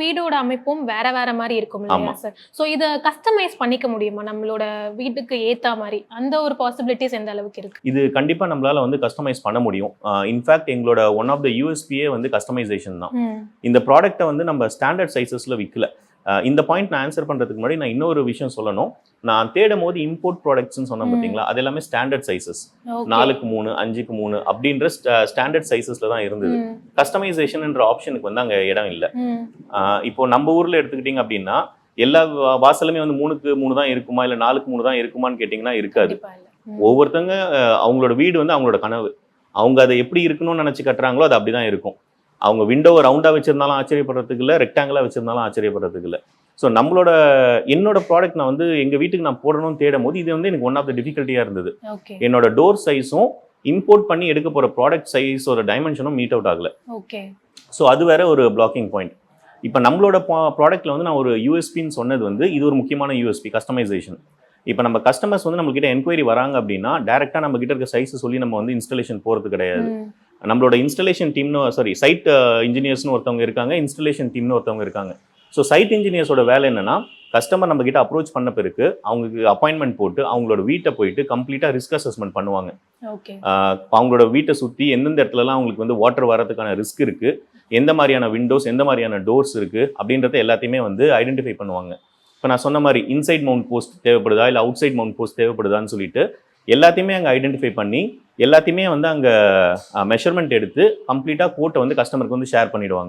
வீடோட அமைப்பும் வேற வேற மாதிரி இருக்கும் இல்லையா சார்? ஸோ இதை கஸ்டமைஸ் பண்ணிக்க முடியுமா நம்மளோட வீட்டுக்கு ஏற்ற மாதிரி? அந்த ஒரு பாசிபிலிட்டிஸ் எந்த அளவுக்கு இருக்கு? இது கண்டிப்பாக நம்மளால வந்து கஸ்டமைஸ் பண்ண முடியும். இன்ஃபேக்ட் எங்களோட ஒன் ஆஃப் த யூஎஸ்பியே வந்து கஸ்டமைசேஷன் தான். இந்த ப்ராடக்ட்டை வந்து நம்ம ஸ்டாண்டர்ட் சைஸஸில் விற்கல. இந்த பாயிண்ட் நான் ஆன்சர் பண்ணுறதுக்கு முன்னாடி நான் இன்னொரு விஷயம் சொல்லணும். நான் தேடும் போது இம்போர்ட் ப்ராடக்ட்ஸ்ன்னு சொன்னேன் பார்த்தீங்களா, அது எல்லாமே ஸ்டாண்டர்ட் சைஸஸ், 4x3 5x3 அப்படின்ற ஸ்டாண்டர்ட் சைஸஸ்ல தான் இருந்தது. கஸ்டமைசேஷன்ன்ற ஆப்ஷனுக்கு வந்து அங்கே இடம் இல்லை. இப்போ நம்ம ஊரில் எடுத்துக்கிட்டிங்க அப்படின்னா எல்லா வாசலுமே வந்து 3x3 தான் இருக்குமா இல்லை 4x3 தான் இருக்குமான்னு கேட்டிங்கன்னா இருக்காது. ஒவ்வொருத்தங்க அவங்களோட வீடு வந்து அவங்களோட கனவு. அவங்க அதை எப்படி இருக்கணும்னு நினச்சி கட்டுறாங்களோ அது அப்படி தான் இருக்கும். அவங்க விண்டோவை ரவுண்டாக வச்சிருந்தாலும் ஆச்சரியப்படுறதுக்கு இல்லை, ரெக்டாங்கிளாக வச்சிருந்தாலும் ஆச்சரியப்படுறதுக்கு இல்லை. ஸோ என்னோட ப்ராடக்ட் நான் வந்து எங்கள் வீட்டுக்கு நான் போடணும்னு தேடும் போது இது வந்து எனக்கு ஒன் ஆஃப் த டிஃபிகல்ட்டியாக இருந்தது. என்னோட டோர் சைஸும் இம்போர்ட் பண்ணி எடுக்க போகிற ப்ராடக்ட் சைஸோட டைமென்ஷனும் மீட் அவுட் ஆகலை. ஸோ அது வேற ஒரு பிளாக்கிங் பாயிண்ட். இப்போ நம்மளோட ப்ராடக்ட்டில் வந்து நான் ஒரு யூஎஸ்பின்னு சொன்னது வந்து இது ஒரு முக்கியமான யூஎஸ்பி, கஸ்டமைசேஷன். இப்போ நம்ம கஸ்டமர்ஸ் வந்து நம்மகிட்ட என்கொயரி வராங்க அப்படின்னா டேரெக்டாக நம்ம கிட்ட இருக்க சைஸை சொல்லி நம்ம வந்து இன்ஸ்டாலேஷன் போகிறது கிடையாது. நம்மளோட இன்ஸ்டாலேஷன் டீம்னு சைட் இன்ஜினியர்ஸ்னு ஒருத்தவங்க இருக்காங்க, இன்ஸ்டாலேஷன் டீம்னு ஒருத்தவங்க இருக்காங்க. ஸோ சைட் இன்ஜினியர்ஸோட வேலை என்னன்னா, கஸ்டமர் நம்ம கிட்ட அப்ரோச் பண்ண பிறகு அவங்களுக்கு அப்பாயின்மெண்ட் போட்டு அவங்களோட வீட்டை போயிட்டு கம்ப்ளீட்டாக ரிஸ்க் அசஸ்மெண்ட் பண்ணுவாங்க. அவங்களோட வீட்டை சுற்றி எந்தெந்த இடத்துலலாம் அவங்களுக்கு வந்து வாட்டர் வரதுக்கான ரிஸ்க் இருக்குது, எந்த மாதிரியான விண்டோஸ் எந்த மாதிரியான டோர்ஸ் இருக்குது அப்படின்றத எல்லாத்தையுமே வந்து ஐடென்டிஃபை பண்ணுவாங்க. இப்போ நான் சொன்ன மாதிரி இன்சைட் மவுண்ட் போஸ்ட் தேவைப்படுதா இல்லை அவுட் சைட் மவுண்ட் போஸ்ட் தேவைப்படுதான்னு சொல்லிட்டு எல்லாத்தையுமே அங்கே ஐடென்டிஃபை பண்ணி எல்லாத்தையுமே வந்து அங்கே மெஷர்மெண்ட் எடுத்து கம்ப்ளீட்டாக கோட்டை வந்து கஸ்டமருக்கு வந்து ஷேர் பண்ணிடுவாங்க.